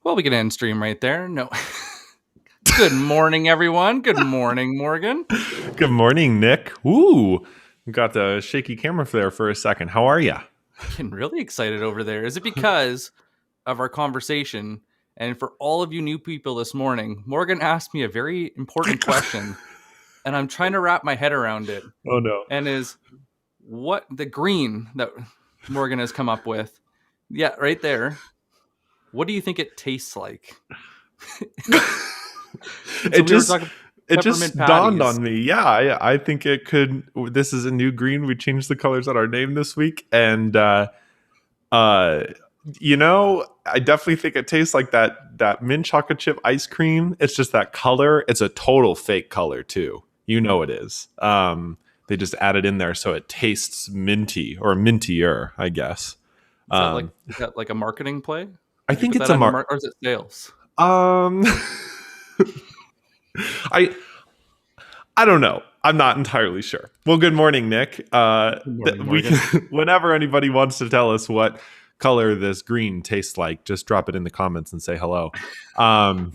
Well, we can end stream right there. No. Good morning, everyone. Good morning, Morgan. Good morning, Nick. Ooh, got the shaky camera there for a second. How are you? Getting really excited over there. Is it because of our conversation? And for all of you new people this morning, Morgan asked me a very important question, and I'm trying to wrap my head around it. Oh, no. And is what the green that Morgan has come up with? Yeah, right there. What do you think it tastes like? It just dawned on me. Yeah, I think it could. This is a new green. We changed the colors on our name this week, and I definitely think it tastes like that mint chocolate chip ice cream. It's just that color. It's a total fake color too. You know it is. They just added in there so it tastes minty or mintier, I guess. Is that like a marketing play? I think it's a or is it sales? I don't know. I'm not entirely sure. Well, good morning, Nick. We can, whenever anybody wants to tell us what color this green tastes like, just drop it in the comments and say hello. Do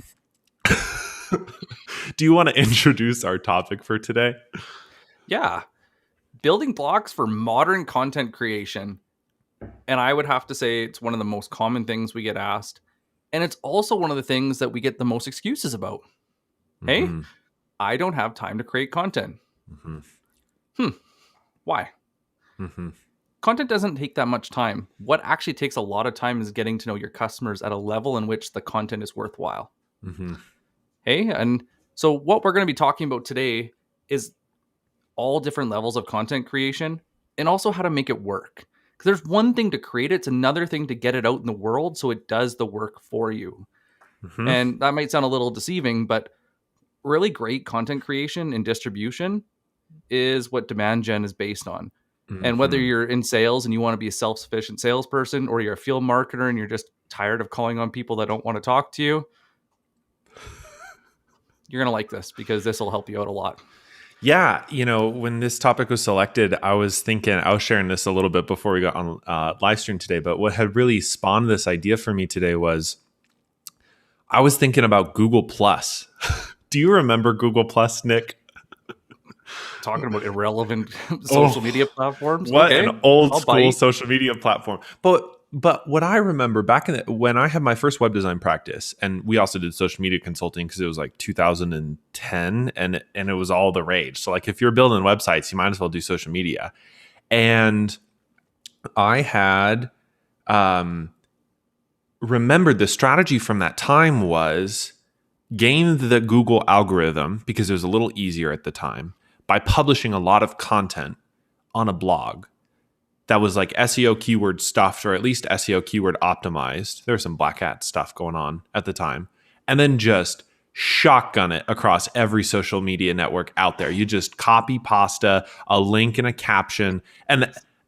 you want to introduce our topic for today? Yeah. Building blocks for modern content creation. And I would have to say it's one of the most common things we get asked. And it's also one of the things that we get the most excuses about. Hey, I don't have time to create content. Why? Content doesn't take that much time. What actually takes a lot of time is getting to know your customers at a level in which the content is worthwhile. Hey, and so what we're going to be talking about today is all different levels of content creation and also how to make it work. Because there's one thing to create it, it's another thing to get it out in the world so it does the work for you. And that might sound a little deceiving, but really great content creation and distribution is what demand gen is based on. And whether you're in sales and you want to be a self-sufficient salesperson, or you're a field marketer and you're just tired of calling on people that don't want to talk to you, you're going to like this because this will help you out a lot. Yeah, when this topic was selected, I was sharing this a little bit before we got on live stream today, but what had really spawned this idea for me today was I was thinking about Google Plus. Do you remember Google Plus, Nick? Talking about irrelevant social media platforms? What an old school social media platform. But what I remember back when I had my first web design practice, and we also did social media consulting because it was like 2010 and it was all the rage. So like if you're building websites, you might as well do social media. And I had remembered the strategy from that time was game the Google algorithm because it was a little easier at the time by publishing a lot of content on a blog that was like SEO keyword stuffed, or at least SEO keyword optimized. There was some black hat stuff going on at the time. And then just shotgun it across every social media network out there. You just copy pasta, a link and a caption,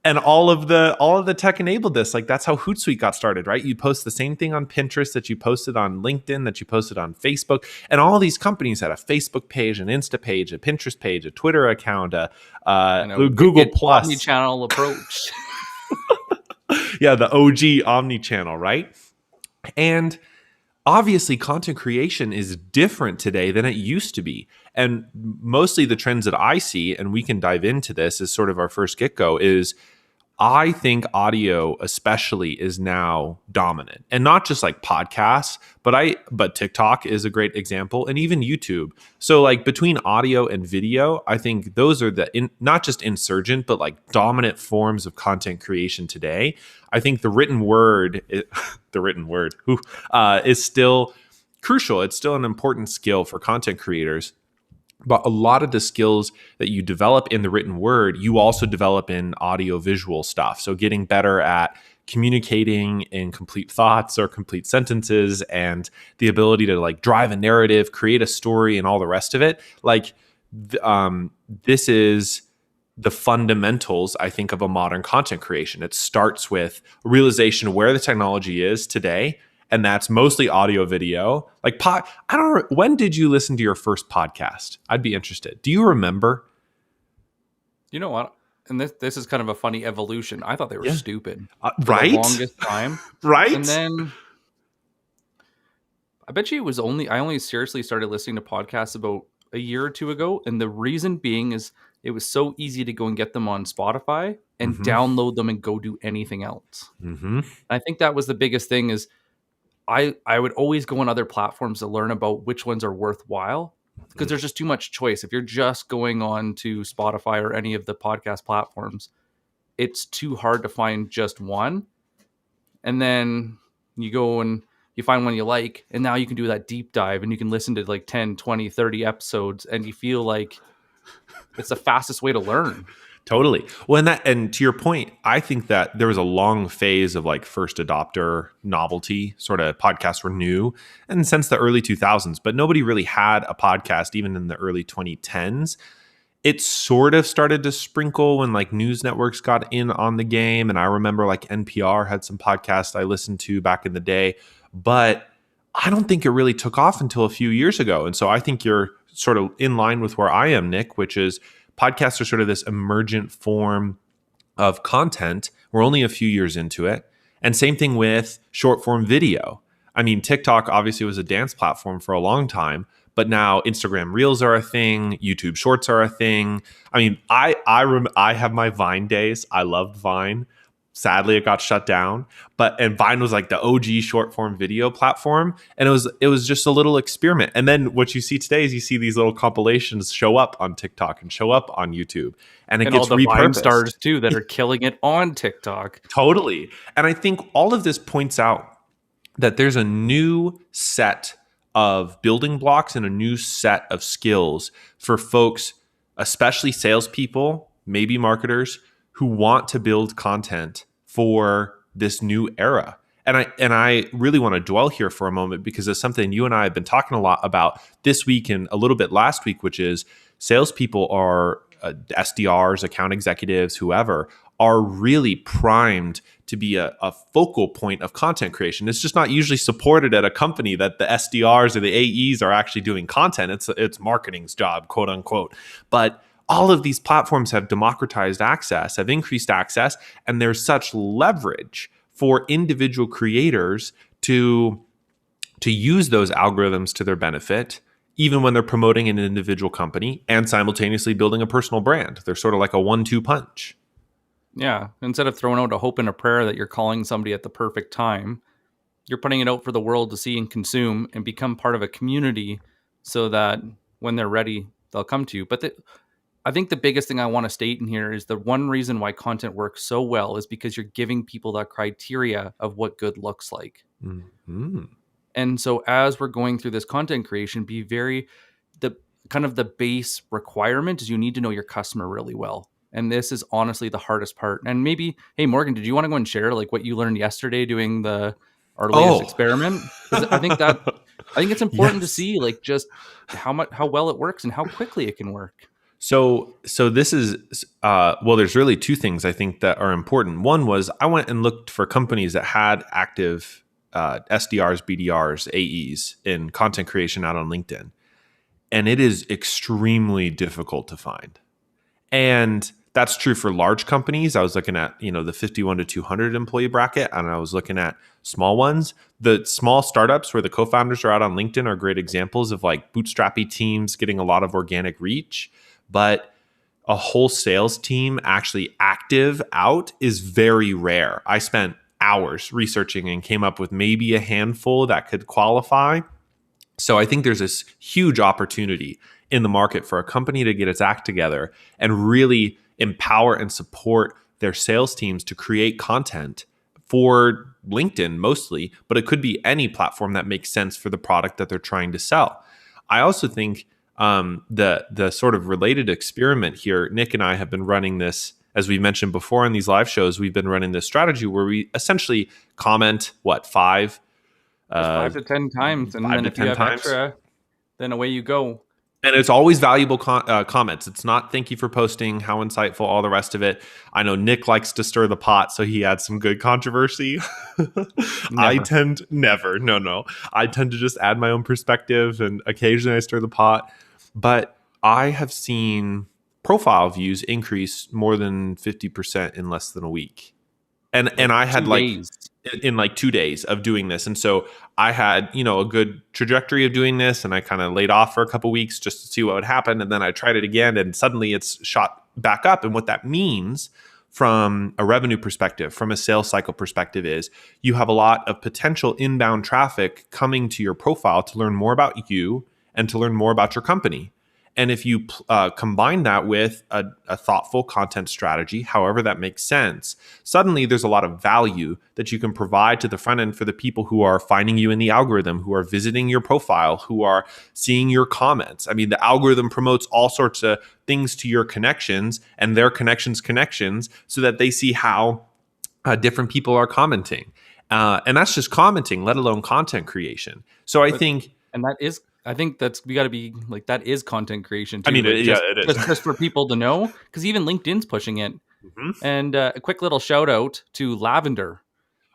and all of the tech enabled this. Like that's how Hootsuite got started, right? You post the same thing on Pinterest that you posted on LinkedIn, that you posted on Facebook. And all these companies had a Facebook page, an Insta page, a Pinterest page, a Twitter account, a Google Plus. Omnichannel approach. Yeah, the OG omnichannel, right? And obviously content creation is different today than it used to be. And mostly the trends that I see, and we can dive into this as sort of our first get-go, is I think audio especially is now dominant, and not just like podcasts, but TikTok is a great example, and even YouTube. So like between audio and video, I think those are not just insurgent, but like dominant forms of content creation today. I think the written word is still crucial. It's still an important skill for content creators. But a lot of the skills that you develop in the written word, you also develop in audio visual stuff. So getting better at communicating in complete thoughts or complete sentences, and the ability to like drive a narrative, create a story, and all the rest of it. Like this is the fundamentals, I think, of a modern content creation. It starts with a realization of where the technology is today. And that's mostly audio, video. Like when did you listen to your first podcast? I'd be interested. Do you remember? You know what? And this is kind of a funny evolution. I thought they were stupid. Right? For the longest time. Right? And then I bet you I only seriously started listening to podcasts about a year or two ago. And the reason being is it was so easy to go and get them on Spotify and Mm-hmm. download them and go do anything else. Mm-hmm. I think that was the biggest thing is I would always go on other platforms to learn about which ones are worthwhile because there's just too much choice. If you're just going on to Spotify or any of the podcast platforms, it's too hard to find just one. And then you go and you find one you like, and now you can do that deep dive and you can listen to like 10, 20, 30 episodes and you feel like it's the fastest way to learn. Totally. Well, and to your point, I think that there was a long phase of like first adopter novelty, sort of podcasts were new, and since the early 2000s, but nobody really had a podcast even in the early 2010s. It sort of started to sprinkle when like news networks got in on the game, and I remember like NPR had some podcasts I listened to back in the day, but I don't think it really took off until a few years ago. And so I think you're sort of in line with where I am, Nick, which is podcasts are sort of this emergent form of content. We're only a few years into it. And same thing with short form video. I mean, TikTok obviously was a dance platform for a long time, but now Instagram Reels are a thing, YouTube Shorts are a thing. I mean, I have my Vine days. I loved Vine. Sadly, it got shut down. And Vine was like the OG short form video platform, and it was just a little experiment. And then what you see today is you see these little compilations show up on TikTok and show up on YouTube, and it And all gets the Vine repurposed. stars too that are killing it on TikTok. Totally. And I think all of this points out that there's a new set of building blocks and a new set of skills for folks, especially salespeople, maybe marketers, who want to build content for this new era. And I really want to dwell here for a moment because it's something you and I have been talking a lot about this week and a little bit last week, which is salespeople are SDRs, account executives, whoever, are really primed to be a focal point of content creation. It's just not usually supported at a company that the SDRs or the AEs are actually doing content. It's marketing's job, quote unquote. But all of these platforms have democratized access, have increased access, and there's such leverage for individual creators to use those algorithms to their benefit, even when they're promoting an individual company and simultaneously building a personal brand. They're sort of like a 1-2 punch. Yeah. Instead of throwing out a hope and a prayer that you're calling somebody at the perfect time, you're putting it out for the world to see and consume and become part of a community so that when they're ready, they'll come to you. But I think the biggest thing I want to state in here is the one reason why content works so well is because you're giving people that criteria of what good looks like. Mm-hmm. And so as we're going through this content creation, the kind of the base requirement is you need to know your customer really well. And this is honestly the hardest part. And maybe, hey, Morgan, did you want to go and share like what you learned yesterday doing our latest experiment? Because I think it's important to Yes. see like just how well it works and how quickly it can work. So this is well, there's really two things I think that are important. One was I went and looked for companies that had active SDRs, BDRs, AEs in content creation out on LinkedIn, and it is extremely difficult to find. And that's true for large companies. I was looking at, the 51 to 200 employee bracket, and I was looking at small ones. The small startups where the co-founders are out on LinkedIn are great examples of like bootstrappy teams getting a lot of organic reach. But a whole sales team actually active out is very rare. I spent hours researching and came up with maybe a handful that could qualify. So I think there's this huge opportunity in the market for a company to get its act together and really empower and support their sales teams to create content for LinkedIn mostly, but it could be any platform that makes sense for the product that they're trying to sell. I also think the sort of related experiment here, Nick and I have been running this, as we mentioned before in these live shows, we've been running this strategy where we essentially comment, five? Just 5 to 10 times. And Five then to if you 10 have times. extra, then away you go. And it's always valuable comments. It's not thank you for posting, how insightful, all the rest of it. I know Nick likes to stir the pot, so he adds some good controversy. I tend never. No. I tend to just add my own perspective, and occasionally I stir the pot. But I have seen profile views increase more than 50% in less than a week. And I had 2 like days. in like 2 days of doing this. And so I had, a good trajectory of doing this, and I kind of laid off for a couple weeks just to see what would happen. And then I tried it again, and suddenly it's shot back up. And what that means from a revenue perspective, from a sales cycle perspective, is you have a lot of potential inbound traffic coming to your profile to learn more about you and to learn more about your company. And if you combine that with a thoughtful content strategy, however that makes sense, suddenly there's a lot of value that you can provide to the front end for the people who are finding you in the algorithm, who are visiting your profile, who are seeing your comments. I mean, the algorithm promotes all sorts of things to your connections and their connections so that they see how different people are commenting. And that's just commenting, let alone content creation. So I think... And I think we got to be like, that is content creation too. I mean, like, it is. Just for people to know, because even LinkedIn's pushing it. Mm-hmm. And a quick little shout out to Lavender.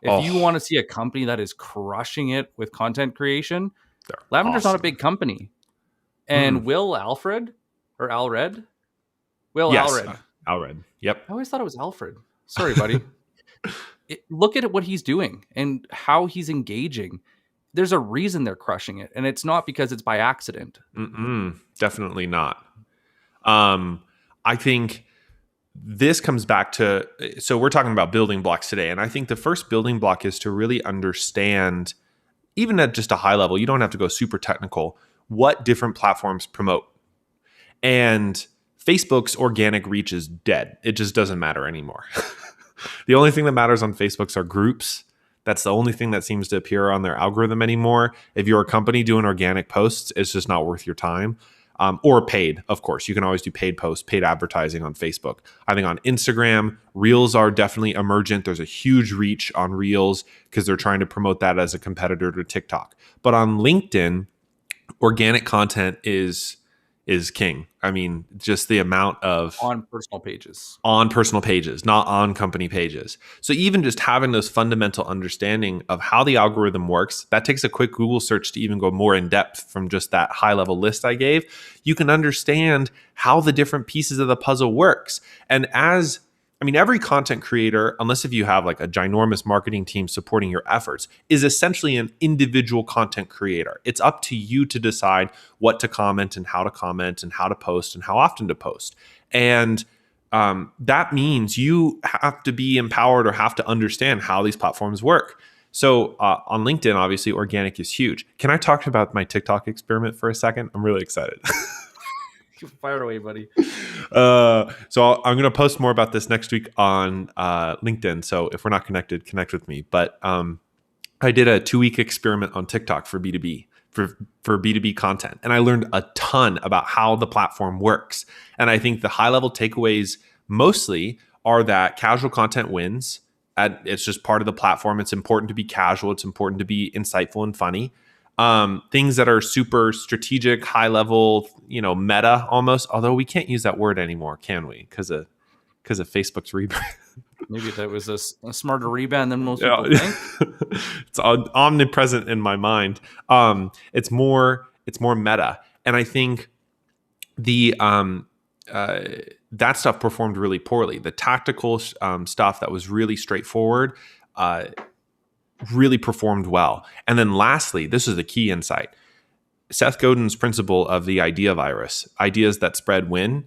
If you want to see a company that is crushing it with content creation, Lavender's not a big company. And Will Alfred or Alred? Alred. Alred. Yep. I always thought it was Alfred. Sorry, buddy. Look at what he's doing and how he's engaging. There's a reason they're crushing it, and it's not because it's by accident. Definitely not. I think this comes back to, so we're talking about building blocks today, and I think the first building block is to really understand, even at just a high level, you don't have to go super technical, what different platforms promote. And Facebook's organic reach is dead. It just doesn't matter anymore. The only thing that matters on Facebook's are groups. That's the only thing that seems to appear on their algorithm anymore. If you're a company doing organic posts, it's just not worth your time. Or paid, of course. You can always do paid posts, paid advertising on Facebook. I think on Instagram, Reels are definitely emergent. There's a huge reach on Reels because they're trying to promote that as a competitor to TikTok. But on LinkedIn, organic content is king. I mean, just the amount of... On personal pages, not on company pages. So even just having those fundamental understanding of how the algorithm works, that takes a quick Google search to even go more in depth from just that high level list I gave. You can understand how the different pieces of the puzzle works. And every content creator, unless if you have like a ginormous marketing team supporting your efforts, is essentially an individual content creator. It's up to you to decide what to comment and how to post and how often to post. And that means you have to be empowered or have to understand how these platforms work. So on LinkedIn, obviously, organic is huge. Can I talk about my TikTok experiment for a second? I'm really excited. Fire away, buddy. So I'm going to post more about this next week on LinkedIn. So if we're not connected, connect with me. But I did a 2-week experiment on TikTok for B2B, for B2B content. And I learned a ton about how the platform works. And I think the high level takeaways mostly are that casual content wins. It's just part of the platform. It's important to be casual. It's important to be insightful and funny. Things that are super strategic, high level, meta almost, although we can't use that word anymore, can we? Because of Facebook's rebrand. Maybe that was a smarter rebrand than most people think. It's omnipresent in my mind. It's more meta. And I think the that stuff performed really poorly. The tactical stuff that was really straightforward really performed well. And then lastly, this is the key insight. Seth Godin's principle of the idea virus, ideas that spread win,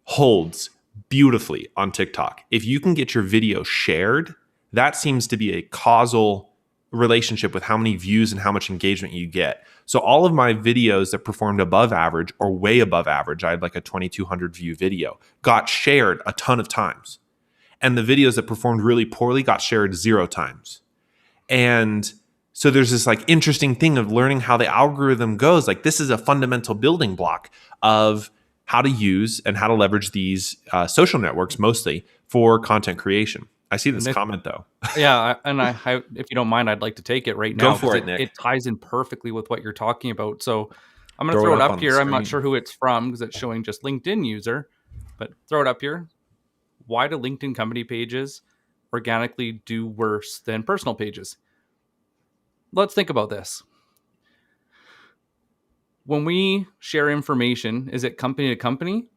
holds beautifully on TikTok. If you can get your video shared, that seems to be a causal relationship with how many views and how much engagement you get. So all of my videos that performed above average or way above average, I had like a 2,200 view video, got shared a ton of times. And the videos that performed really poorly got shared 0 times. And so there's this like interesting thing of learning how the algorithm goes. Like this is a fundamental building block of how to use and how to leverage these social networks mostly for content creation. I see this comment though. Yeah, and I, if you don't mind, I'd like to take it right now. Go for it, Nick. It ties in perfectly with what you're talking about. So I'm going to throw it up here. I'm not sure who it's from because it's showing just LinkedIn user, but throw it up here. Why do LinkedIn company pages organically do worse than personal pages? Let's think about this. When we share information, is it company to company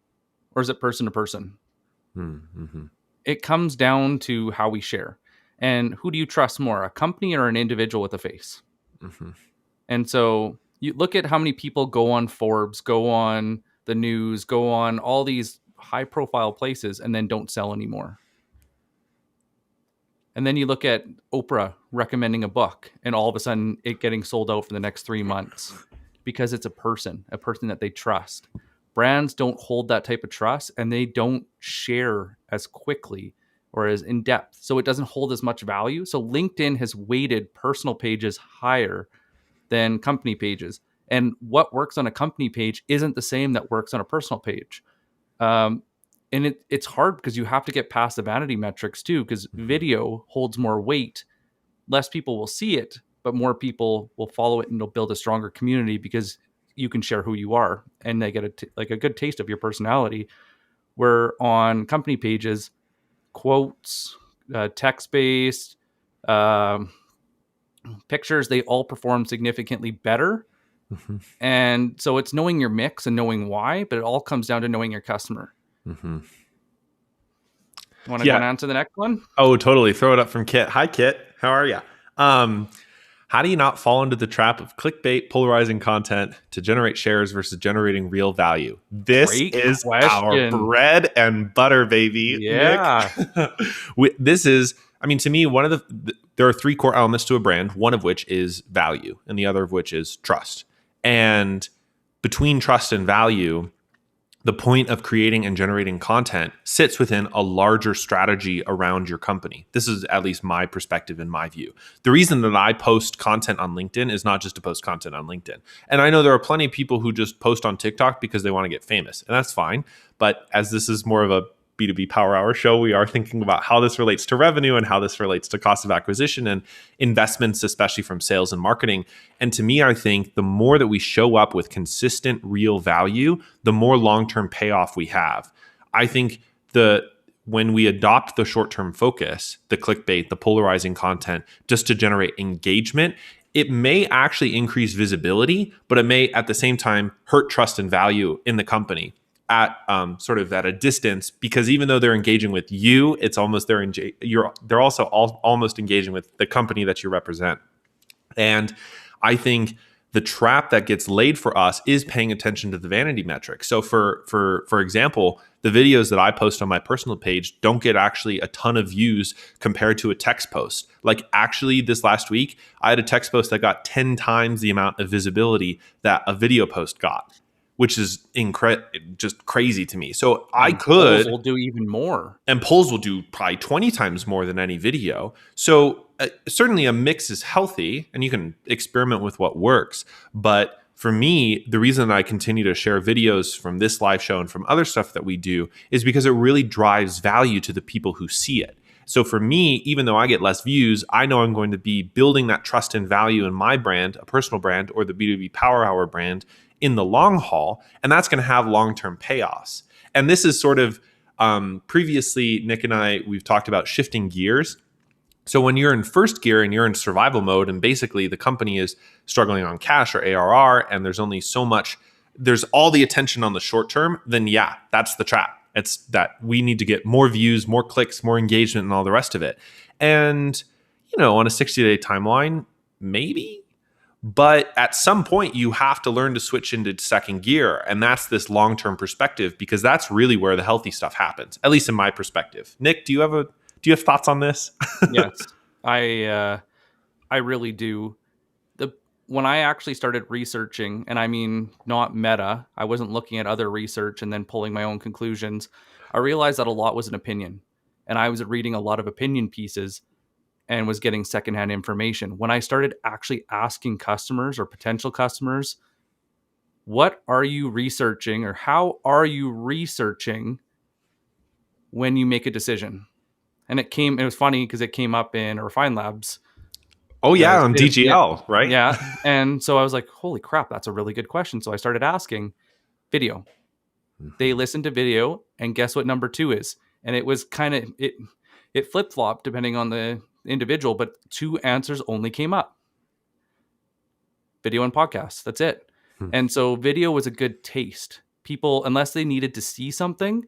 or is it person to person? Mm-hmm. It comes down to how we share. And who do you trust more, a company or an individual with a face? Mm-hmm. And so you look at how many people go on Forbes, go on the news, go on all these high profile places and then don't sell anymore. And then you look at Oprah recommending a book and all of a sudden it getting sold out for the next 3 months because it's a person that they trust. Brands don't hold that type of trust and they don't share as quickly or as in depth. So it doesn't hold as much value. So LinkedIn has weighted personal pages higher than company pages. And what works on a company page isn't the same that works on a personal page. Um, and it's hard because you have to get past the vanity metrics too, because video holds more weight. Less people will see it, but more people will follow it and it'll build a stronger community because you can share who you are and they get like a good taste of your personality. Where on company pages, quotes, text-based, um, pictures, they all perform significantly better. Mm-hmm. And so it's knowing your mix and knowing why, but it all comes down to knowing your customer. Mm-hmm. Want to Yeah. answer the next one? Oh, totally. Throw it up from Kit. Hi, Kit. How are you? How do you not fall into the trap of clickbait, polarizing content to generate shares versus generating real value? This Great is our question. bread and butter, baby, Yeah. Nick. This is, I mean, to me, one of there are three core elements to a brand, one of which is value, and the other of which is trust. And between trust and value, the point of creating and generating content sits within a larger strategy around your company. This is at least my perspective and my view. The reason that I post content on LinkedIn is not just to post content on LinkedIn. And I know there are plenty of people who just post on TikTok because they want to get famous, and that's fine. But as this is more of a B2B Power Hour show, we are thinking about how this relates to revenue and how this relates to cost of acquisition and investments, especially from sales and marketing. And to me, I think the more that we show up with consistent, real value, the more long-term payoff we have. I think when we adopt the short-term focus, the clickbait, the polarizing content, just to generate engagement, it may actually increase visibility, but it may at the same time hurt trust and value in the company at sort of at a distance, because even though they're engaging with you, it's almost they're also almost engaging with the company that you represent. And I think the trap that gets laid for us is paying attention to the vanity metrics. So for example, the videos that I post on my personal page don't get actually a ton of views compared to a text post. Like actually this last week, I had a text post that got 10 times the amount of visibility that a video post got, which is just crazy to me. So I And polls could, will do even more. and polls will do probably 20 times more than any video. So certainly a mix is healthy and you can experiment with what works. But for me, the reason I continue to share videos from this live show and from other stuff that we do is because it really drives value to the people who see it. So for me, even though I get less views, I know I'm going to be building that trust and value in my brand, a personal brand, or the B2B Power Hour brand in the long haul. And that's going to have long-term payoffs. And this is sort of previously, Nick and I, we've talked about shifting gears. So when you're in first gear and you're in survival mode, and basically the company is struggling on cash or ARR, and there's only so much, there's all the attention on the short term, then yeah, that's the trap. It's that we need to get more views, more clicks, more engagement, and all the rest of it. And, on a 60-day timeline, maybe. But at some point, you have to learn to switch into second gear. And that's this long-term perspective, because that's really where the healthy stuff happens, at least in my perspective. Nick, do you have thoughts on this? Yes, I really do. When I actually started researching, and I mean not meta, I wasn't looking at other research and then pulling my own conclusions. I realized that a lot was an opinion, and I was reading a lot of opinion pieces and was getting secondhand information. When I started actually asking customers or potential customers, what are you researching or how are you researching when you make a decision? And it was funny because it came up in Refine Labs. Oh yeah, The on DGL, right? yeah. And so I was like, holy crap, that's a really good question. So I started asking video. They listened to video, and guess what number 2 is? And it was kind of it flip-flopped depending on the individual, but 2 answers only came up. Video and podcasts. That's it. And so video was a good taste. People, unless they needed to see something,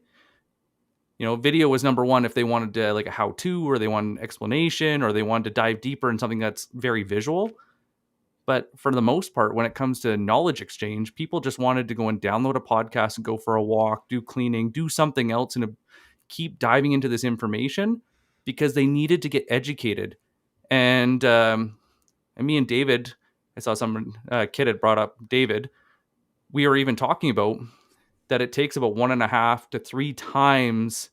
Video was number one if they wanted to like a how-to, or they wanted an explanation, or they wanted to dive deeper in something that's very visual. But for the most part, when it comes to knowledge exchange, people just wanted to go and download a podcast and go for a walk, do cleaning, do something else, and keep diving into this information because they needed to get educated. And me and David, I saw some kid had brought up David. We were even talking about that it takes about 1.5 to 3 times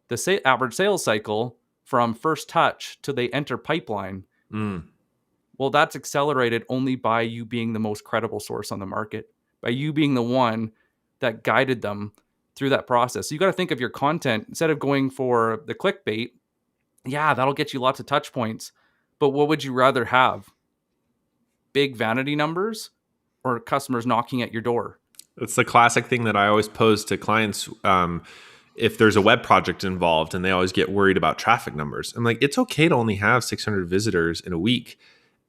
the average sales cycle from first touch to they enter pipeline. Well, that's accelerated only by you being the most credible source on the market, by you being the one that guided them through that process. So you got to think of your content instead of going for the clickbait. Yeah, that'll get you lots of touch points. But what would you rather have? Big vanity numbers or customers knocking at your door? It's the classic thing that I always pose to clients. If there's a web project involved and they always get worried about traffic numbers, I'm like, it's okay to only have 600 visitors in a week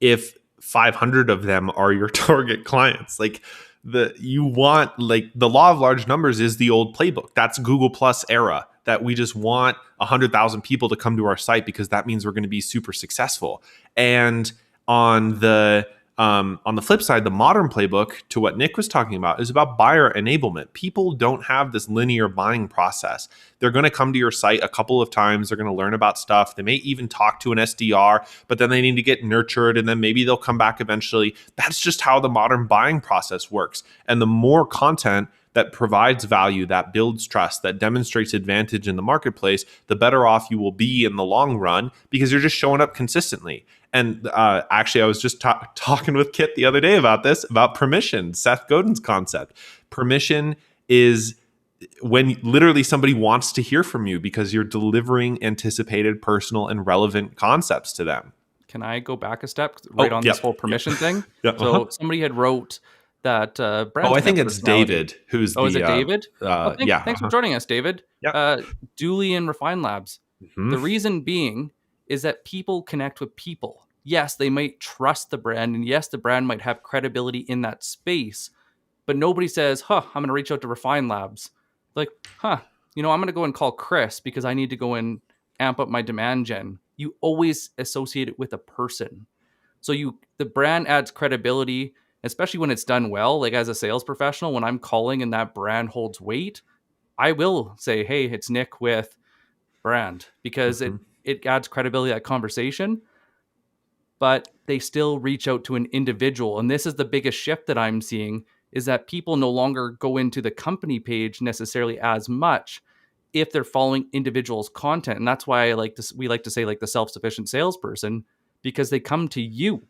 if 500 of them are your target clients. Like the law of large numbers is the old playbook. That's Google Plus era, that we just want 100,000 people to come to our site because that means we're going to be super successful. And on the flip side, the modern playbook, to what Nick was talking about, is about buyer enablement. People don't have this linear buying process. They're going to come to your site a couple of times. They're going to learn about stuff. They may even talk to an SDR, but then they need to get nurtured, and then maybe they'll come back eventually. That's just how the modern buying process works. And the more content that provides value, that builds trust, that demonstrates advantage in the marketplace, the better off you will be in the long run because you're just showing up consistently. And actually, I was just talking with Kit the other day about this, about permission, Seth Godin's concept. Permission is when literally somebody wants to hear from you because you're delivering anticipated, personal, and relevant concepts to them. Can I go back a step on this whole permission thing? So somebody had wrote that brand. I think it's David who's is it David? Yeah. Thanks for joining us, David. Yeah. Dooley and Refine Labs. Mm-hmm. The reason being is that people connect with people. Yes, they might trust the brand, and yes, the brand might have credibility in that space, but nobody says, I'm going to reach out to Refine Labs. Like, I'm going to go and call Chris because I need to go and amp up my demand gen. You always associate it with a person. So the brand adds credibility, especially when it's done well. Like as a sales professional, when I'm calling and that brand holds weight, I will say, hey, it's Nick with brand, because it adds credibility to that conversation. But they still reach out to an individual. And this is the biggest shift that I'm seeing, is that people no longer go into the company page necessarily as much if they're following individuals' content. And that's why we like to say like the self-sufficient salesperson, because they come to you.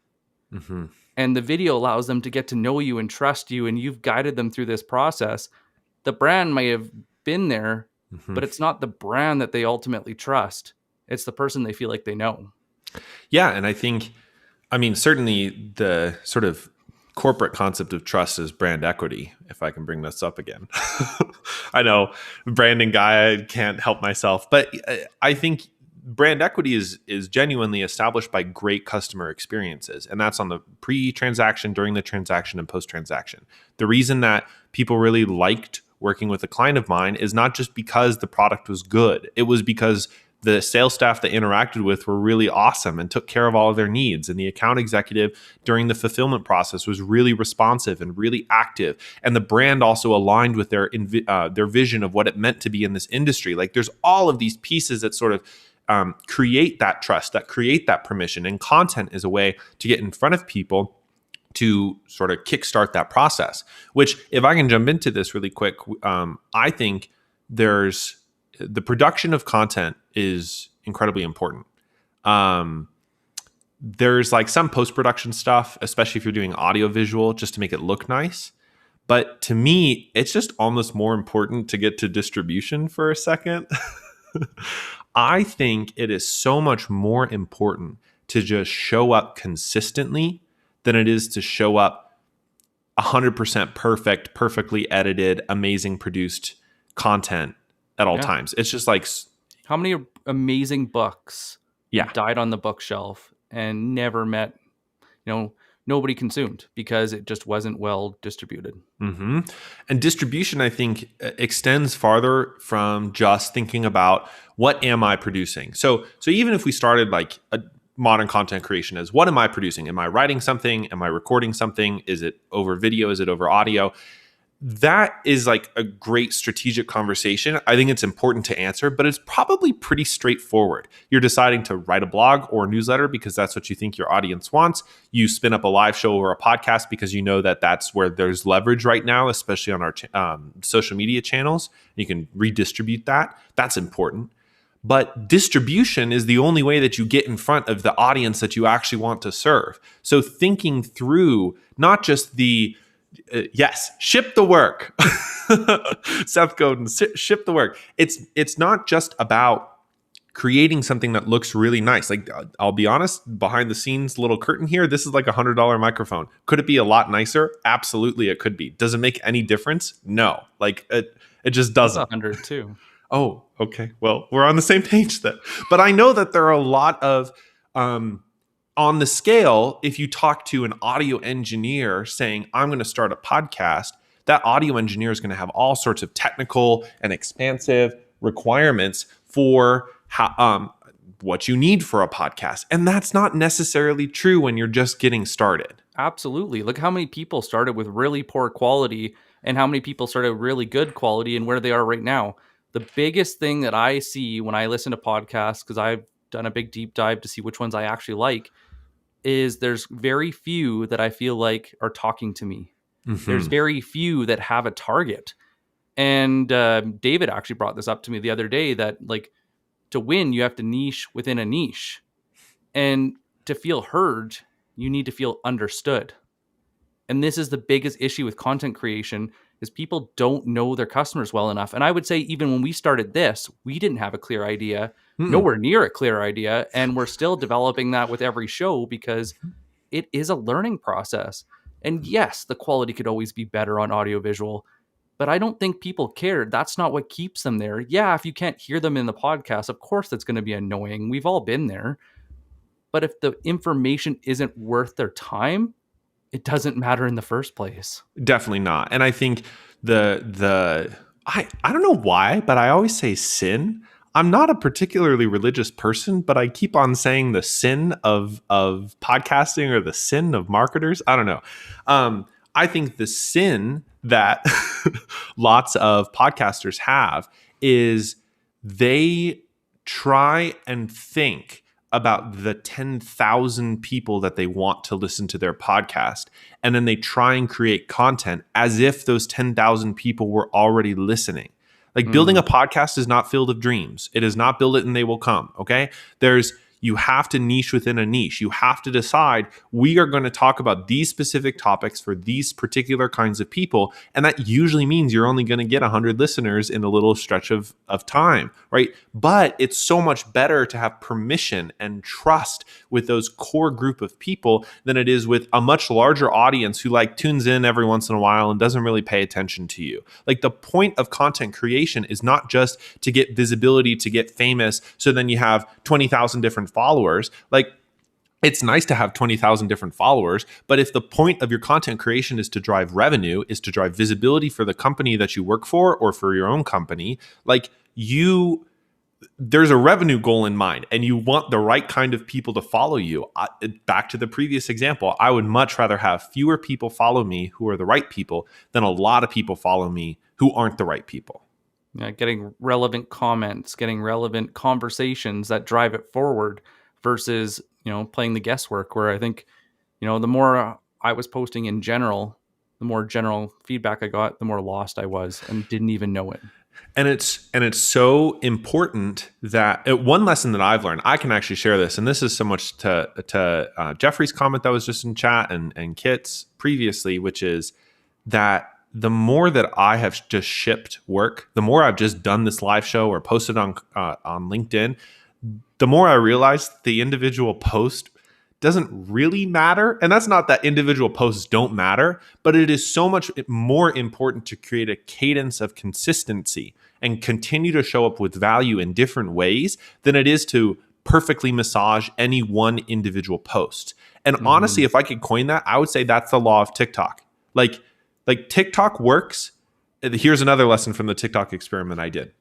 Mm-hmm. And the video allows them to get to know you and trust you, and you've guided them through this process. The brand may have been there, but it's not the brand that they ultimately trust. It's the person they feel like they know. Yeah, and I think, certainly the sort of corporate concept of trust is brand equity, if I can bring this up again. I know, branding guy, I can't help myself. But I think brand equity is genuinely established by great customer experiences. And that's on the pre-transaction, during the transaction, and post-transaction. The reason that people really liked working with a client of mine is not just because the product was good. It was because the sales staff they interacted with were really awesome and took care of all of their needs. And the account executive during the fulfillment process was really responsive and really active. And the brand also aligned with their vision of what it meant to be in this industry. Like there's all of these pieces that sort of create that trust, that create that permission. And content is a way to get in front of people to sort of kickstart that process. Which, if I can jump into this really quick, I think the production of content is incredibly important. There's like some post-production stuff, especially if you're doing audio visual, just to make it look nice. But to me, it's just almost more important to get to distribution for a second. I think it is so much more important to just show up consistently than it is to show up 100% perfect, perfectly edited, amazing produced content at all times. It's just like, how many amazing books died on the bookshelf and never met, nobody consumed because it just wasn't well distributed. Mm-hmm. And distribution, I think, extends farther from just thinking about what am I producing. So even if we started like a modern content creation as what am I producing? Am I writing something? Am I recording something? Is it over video? Is it over audio? That is like a great strategic conversation. I think it's important to answer, but it's probably pretty straightforward. You're deciding to write a blog or a newsletter because that's what you think your audience wants. You spin up a live show or a podcast because you know that that's where there's leverage right now, especially on our social media channels. You can redistribute that. That's important. But distribution is the only way that you get in front of the audience that you actually want to serve. So thinking through not just the yes, ship the work. Seth Godin, ship the work. It's not just about creating something that looks really nice. Like, I'll be honest, behind the scenes little curtain here, this is like $100 microphone. Could it be a lot nicer? Absolutely, it could be. Does it make any difference? No. Like, it just doesn't. That's 100 too. Oh, okay. Well, we're on the same page then. But I know that there are a lot of on the scale, if you talk to an audio engineer saying, I'm going to start a podcast, that audio engineer is going to have all sorts of technical and expansive requirements for how, what you need for a podcast. And that's not necessarily true when you're just getting started. Absolutely. Look how many people started with really poor quality and how many people started with really good quality and where they are right now. The biggest thing that I see when I listen to podcasts, because I've done a big deep dive to see which ones I actually like, is there's very few that I feel like are talking to me. Mm-hmm. There's very few that have a target. And David actually brought this up to me the other day that like to win, you have to niche within a niche. And to feel heard, you need to feel understood. And this is the biggest issue with content creation is people don't know their customers well enough. And I would say even when we started this, we didn't have a clear idea, nowhere near a clear idea. And we're still developing that with every show because it is a learning process. And yes, the quality could always be better on audiovisual, but I don't think people care. That's not what keeps them there. Yeah, if you can't hear them in the podcast, of course that's going to be annoying. We've all been there. But if the information isn't worth their time, it doesn't matter in the first place. Definitely not. And I think I don't know why, but I always say sin. I'm not a particularly religious person, but I keep on saying the sin of podcasting or the sin of marketers. I don't know. I think the sin that lots of podcasters have is they try and think about the 10,000 people that they want to listen to their podcast. And then they try and create content as if those 10,000 people were already listening. Like building a podcast is not Field of Dreams. It is not build it and they will come. Okay. You have to niche within a niche. You have to decide we are going to talk about these specific topics for these particular kinds of people. And that usually means you're only going to get 100 listeners in a little stretch of time, right? But it's so much better to have permission and trust with those core group of people than it is with a much larger audience who like tunes in every once in a while and doesn't really pay attention to you. Like the point of content creation is not just to get visibility, to get famous, so then you have 20,000 different followers. Like it's nice to have 20,000 different followers, but if the point of your content creation is to drive revenue, is to drive visibility for the company that you work for or for your own company, like there's a revenue goal in mind and you want the right kind of people to follow you. Back to the previous example, I would much rather have fewer people follow me who are the right people than a lot of people follow me who aren't the right people. Yeah, getting relevant comments, getting relevant conversations that drive it forward versus, playing the guesswork where I think, the more I was posting in general, the more general feedback I got, the more lost I was and didn't even know it. And it's so important that one lesson that I've learned, I can actually share this, and this is so much to Jeffrey's comment that was just in chat and Kit's previously, which is that the more that I have just shipped work, the more I've just done this live show or posted on LinkedIn, the more I realize the individual post doesn't really matter. And that's not that individual posts don't matter, but it is so much more important to create a cadence of consistency and continue to show up with value in different ways than it is to perfectly massage any one individual post. And honestly, if I could coin that, I would say that's the law of TikTok. Like TikTok works. Here's another lesson from the TikTok experiment I did.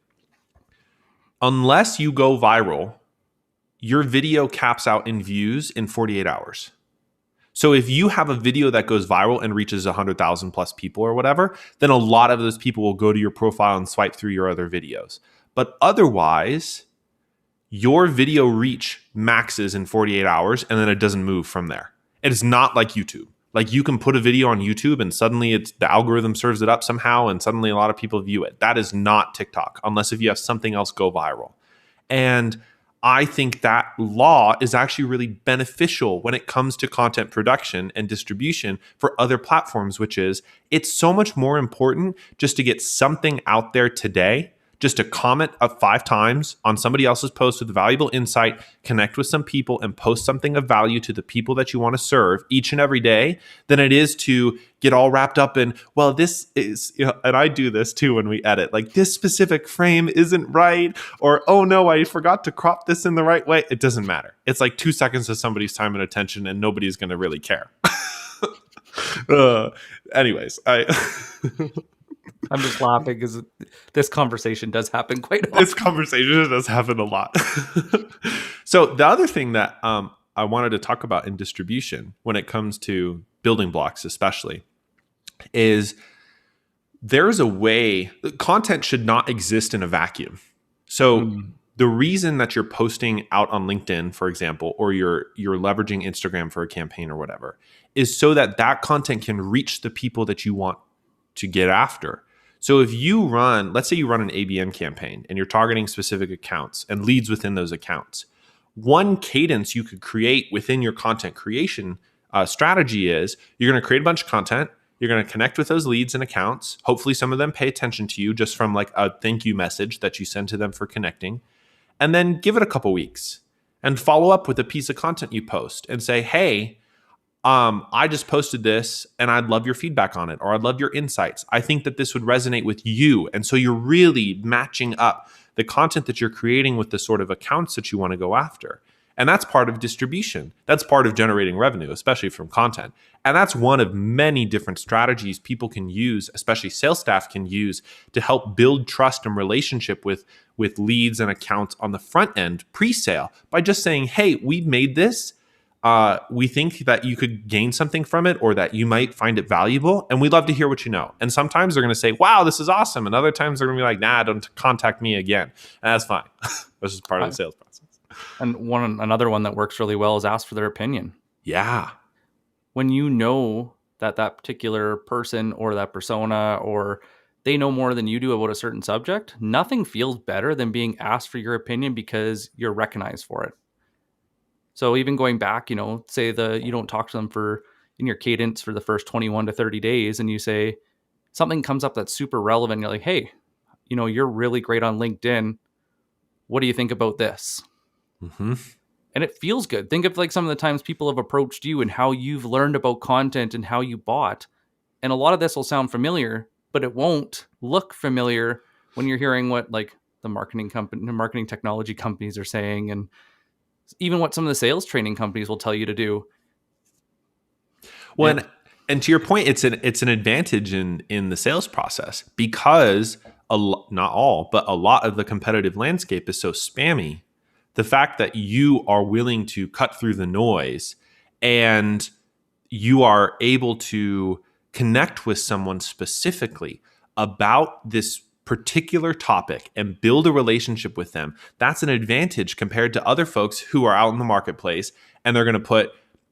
Unless you go viral, your video caps out in views in 48 hours. So if you have a video that goes viral and reaches 100,000 plus people or whatever, then a lot of those people will go to your profile and swipe through your other videos. But otherwise, your video reach maxes in 48 hours and then it doesn't move from there. It is not like YouTube. Like you can put a video on YouTube and suddenly the algorithm serves it up somehow and suddenly a lot of people view it. That is not TikTok unless if you have something else go viral. And I think that law is actually really beneficial when it comes to content production and distribution for other platforms, which is it's so much more important just to get something out there today, just to comment up 5 times on somebody else's post with valuable insight, connect with some people and post something of value to the people that you want to serve each and every day than it is to get all wrapped up in, well, this is, and I do this too when we edit, like this specific frame isn't right, or, oh no, I forgot to crop this in the right way. It doesn't matter. It's like 2 seconds of somebody's time and attention and nobody's going to really care. Anyways, I'm just laughing because this conversation does happen quite often. This conversation does happen a lot. So the other thing that I wanted to talk about in distribution when it comes to building blocks especially is there's a way, content should not exist in a vacuum. So the reason that you're posting out on LinkedIn, for example, or you're leveraging Instagram for a campaign or whatever, is so that that content can reach the people that you want to get after. So if you run, let's say you run an ABM campaign and you're targeting specific accounts and leads within those accounts, one cadence you could create within your content creation strategy is you're going to create a bunch of content. You're going to connect with those leads and accounts. Hopefully some of them pay attention to you just from like a thank you message that you send to them for connecting. And then give it a couple weeks and follow up with a piece of content you post and say, hey, I just posted this and I'd love your feedback on it, or I'd love your insights. I think that this would resonate with you. And so you're really matching up the content that you're creating with the sort of accounts that you want to go after. And that's part of distribution. That's part of generating revenue, especially from content. And that's one of many different strategies people can use, especially sales staff can use to help build trust and relationship with leads and accounts on the front end pre-sale by just saying, hey, we've made this. We think that you could gain something from it or that you might find it valuable. And we'd love to hear what you know. And sometimes they're going to say, wow, this is awesome. And other times they're going to be like, nah, don't contact me again. And that's fine. This is part of the sales process. And another one that works really well is ask for their opinion. Yeah. When you know that particular person or that persona or they know more than you do about a certain subject, nothing feels better than being asked for your opinion because you're recognized for it. So even going back, say you don't talk to them in your cadence for the first 21 to 30 days and you say something comes up that's super relevant. You're like, hey, you're really great on LinkedIn. What do you think about this? Mm-hmm. And it feels good. Think of like some of the times people have approached you and how you've learned about content and how you bought. And a lot of this will sound familiar, but it won't look familiar when you're hearing what like the marketing technology companies are saying and even what some of the sales training companies will tell you to do. Well, and to your point, it's an advantage in the sales process because not all, but a lot of the competitive landscape is so spammy. The fact that you are willing to cut through the noise and you are able to connect with someone specifically about this particular topic and build a relationship with them, that's an advantage compared to other folks who are out in the marketplace and they're going to put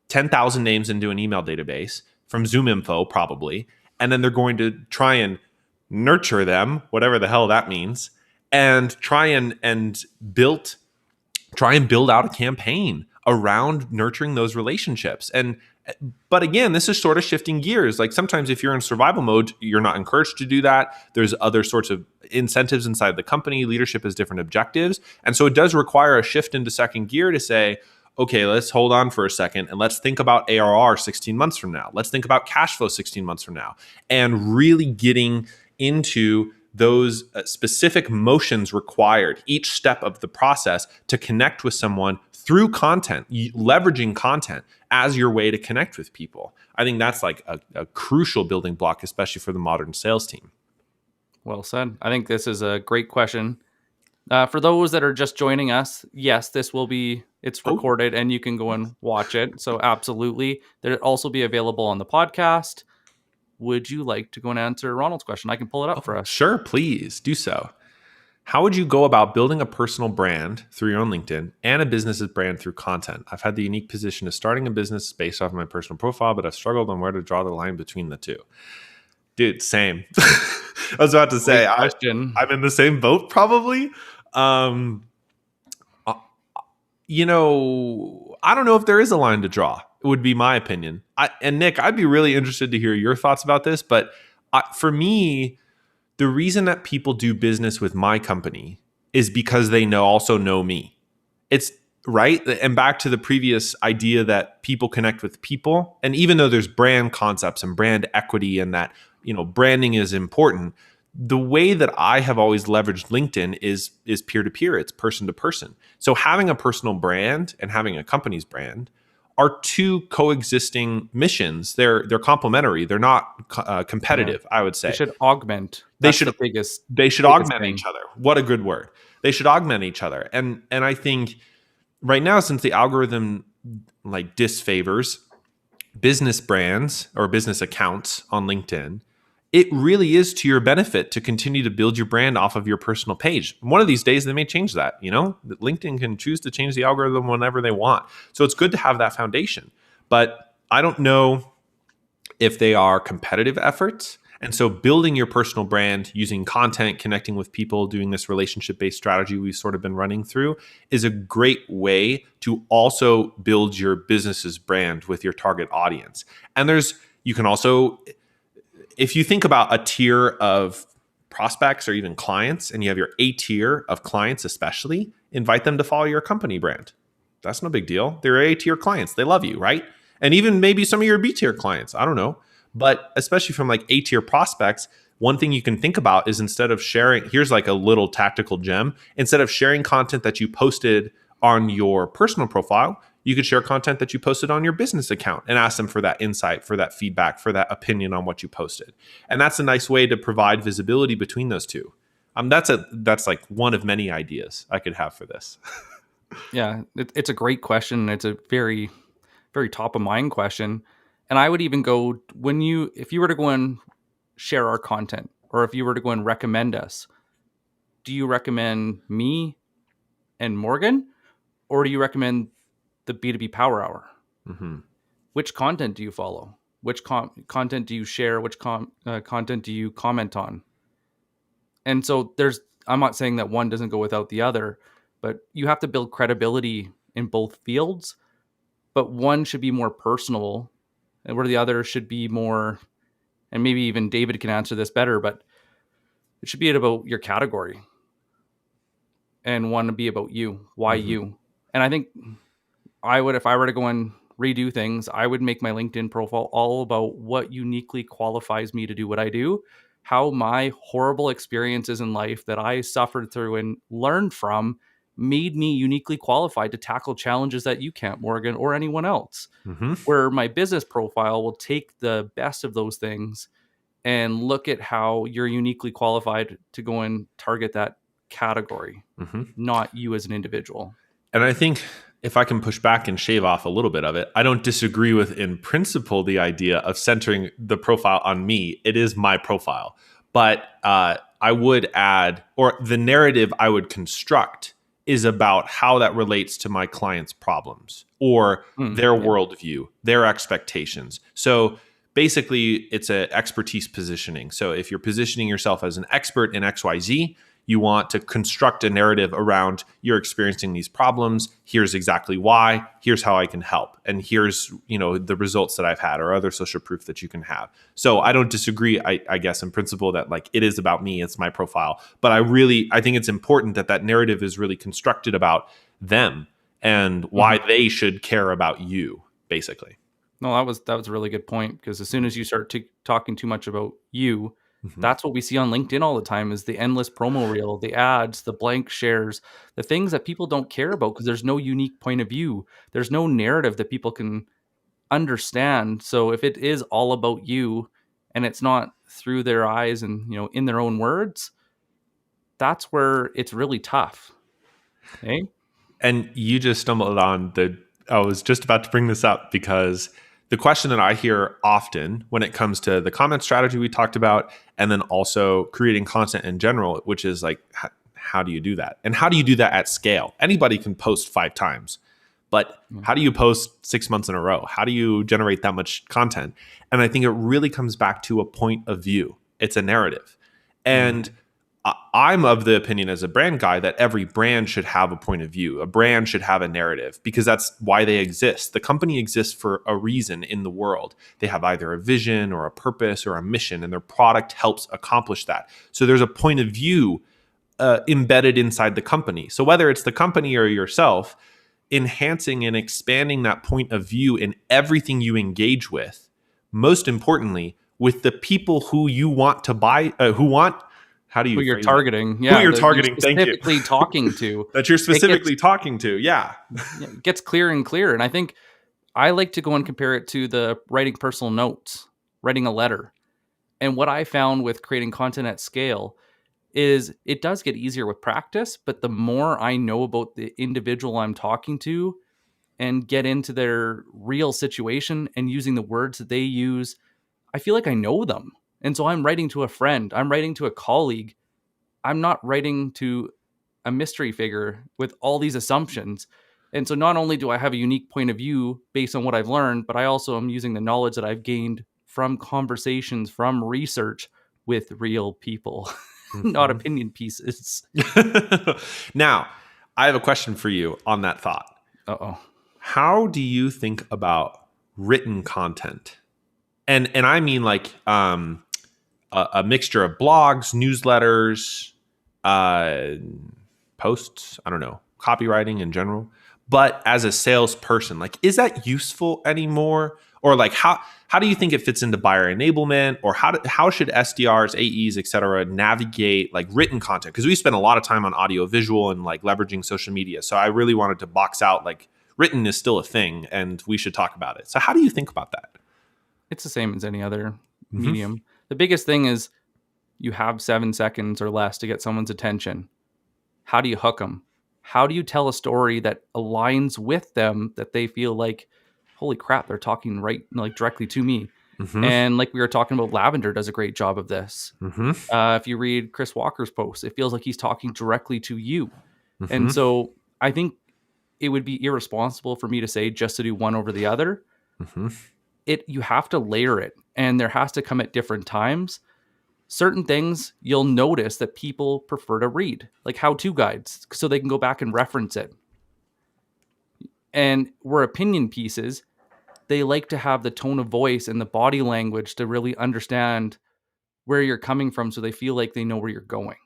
10,000 names into an email database from Zoom info probably, and then they're going to try and nurture them, whatever the hell that means, and try and build out a campaign around nurturing those relationships. But again, this is sort of shifting gears. Like sometimes if you're in survival mode, you're not encouraged to do that. There's other sorts of incentives inside the company. Leadership has different objectives. And so it does require a shift into second gear to say, okay, let's hold on for a second and let's think about ARR 16 months from now. Let's think about cash flow 16 months from now. And really getting into those specific motions required, each step of the process to connect with someone through content, leveraging content as your way to connect with people. I think that's like a crucial building block, especially for the modern sales team. Well said. I think this is a great question. For those that are just joining us, yes, it's recorded and you can go and watch it. So absolutely. There'll also be available on the podcast. Would you like to go and answer Ronald's question? I can pull it up for us. Sure, please do so. How would you go about building a personal brand through your own LinkedIn and a business's brand through content? I've had the unique position of starting a business based off of my personal profile, but I've struggled on where to draw the line between the two. Dude, same. I was about to say, I'm in the same boat probably. I don't know if there is a line to draw. It would be my opinion. And Nick, I'd be really interested to hear your thoughts about this. But for me, the reason that people do business with my company is because they also know me. It's right. And back to the previous idea that people connect with people. And even though there's brand concepts and brand equity and that, branding is important, the way that I have always leveraged LinkedIn is peer-to-peer. It's person-to-person. So having a personal brand and having a company's brand are two coexisting missions. They're complementary. They're not competitive, I would say. They should augment. They should augment each other. What a good word. They should augment each other. And I think right now, since the algorithm disfavors business brands or business accounts on LinkedIn, it really is to your benefit to continue to build your brand off of your personal page. One of these days, they may change that. LinkedIn can choose to change the algorithm whenever they want. So it's good to have that foundation. But I don't know if they are competitive efforts. And so building your personal brand, using content, connecting with people, doing this relationship-based strategy we've sort of been running through is a great way to also build your business's brand with your target audience. And you can also, if you think about a tier of prospects or even clients, and you have your A tier of clients especially, invite them to follow your company brand. That's no big deal. They're A tier clients. They love you, right? And even maybe some of your B tier clients. I don't know. But especially from A tier prospects, one thing you can think about is instead of sharing, here's a little tactical gem. Instead of sharing content that you posted on your personal profile, you could share content that you posted on your business account and ask them for that insight, for that feedback, for that opinion on what you posted. And that's a nice way to provide visibility between those two. That's one of many ideas I could have for this. Yeah, it's a great question. It's a very, very top of mind question. And I would even go if you were to go and share our content, or if you were to go and recommend us, do you recommend me and Morgan, or do you recommend the B2B Power Hour? Mm-hmm. Which content do you follow? Which content do you share? Which content do you comment on? And so I'm not saying that one doesn't go without the other, but you have to build credibility in both fields, but one should be more personal, and where the other should be more, and maybe even David can answer this better, but it should be about your category, and one to be about you. Why you? And I think if I were to go and redo things, I would make my LinkedIn profile all about what uniquely qualifies me to do what I do, how my horrible experiences in life that I suffered through and learned from made me uniquely qualified to tackle challenges that you can't, Morgan, or anyone else. Mm-hmm. Where my business profile will take the best of those things and look at how you're uniquely qualified to go and target that category, not you as an individual. And I think if I can push back and shave off a little bit of it, I don't disagree with, in principle, the idea of centering the profile on me. It is my profile. But I would add, or the narrative I would construct is about how that relates to my client's problems or their worldview, their expectations. So basically, it's an expertise positioning. So if you're positioning yourself as an expert in XYZ, you want to construct a narrative around you're experiencing these problems. Here's exactly why. Here's how I can help. And here's, the results that I've had or other social proof that you can have. So I don't disagree, I guess, in principle that it is about me. It's my profile. But I think it's important that narrative is really constructed about them and why they should care about you, basically. No, that was a really good point, because as soon as you start talking too much about you, That's what we see on LinkedIn all the time, is the endless promo reel, the ads, the blank shares, the things that people don't care about because there's no unique point of view. There's no narrative that people can understand. So if it is all about you and it's not through their eyes and, in their own words, that's where it's really tough. Eh? And you just stumbled on I was just about to bring this up because the question that I hear often when it comes to the comment strategy we talked about, and then also creating content in general, which is like, how do you do that? And how do you do that at scale? Anybody can post 5 times, but how do you post 6 months in a row? How do you generate that much content? And I think it really comes back to a point of view. It's a narrative. And I'm of the opinion as a brand guy that every brand should have a point of view. A brand should have a narrative because that's why they exist. The company exists for a reason in the world. They have either a vision or a purpose or a mission, and their product helps accomplish that. So there's a point of view embedded inside the company. So whether it's the company or yourself, enhancing and expanding that point of view in everything you engage with, most importantly, with the people who you want to buy, how do you who you're phrase targeting. that? Yeah, Who you're targeting. Thank you. specifically talking to. That you're specifically talking to. Yeah. It gets clearer and clearer. And I think I like to go and compare it to the writing personal notes, writing a letter. And what I found with creating content at scale is it does get easier with practice, but the more I know about the individual I'm talking to and get into their real situation and using the words that they use, I feel like I know them. And so I'm writing to a friend, I'm writing to a colleague. I'm not writing to a mystery figure with all these assumptions. And so not only do I have a unique point of view based on what I've learned, but I also am using the knowledge that I've gained from conversations, from research with real people, not opinion pieces. Now, I have a question for you on that thought. Uh-oh. How do you think about written content? And I mean like a mixture of blogs, newsletters, posts, I don't know, copywriting in general. But as a salesperson, like, is that useful anymore? Or like, how do you think it fits into buyer enablement? Or how should SDRs, AEs, et cetera, navigate like written content? Because we spend a lot of time on audio visual and like leveraging social media. So I really wanted to box out like written is still a thing and we should talk about it. So how do you think about that? It's the same as any other medium. The biggest thing is you have 7 seconds or less to get someone's attention. How do you hook them? How do you tell a story that aligns with them, that they feel like, holy crap, they're talking right, like directly to me? And like we were talking about, Lavender does a great job of this. If you read Chris Walker's posts, it feels like he's talking directly to you. And so I think it would be irresponsible for me to say just to do one over the other. You have to layer it, and there has to come at different times. Certain things you'll notice that people prefer to read, like how-to guides, so they can go back and reference it. And where opinion pieces, they like to have the tone of voice and the body language to really understand where you're coming from, so they feel like they know where you're going.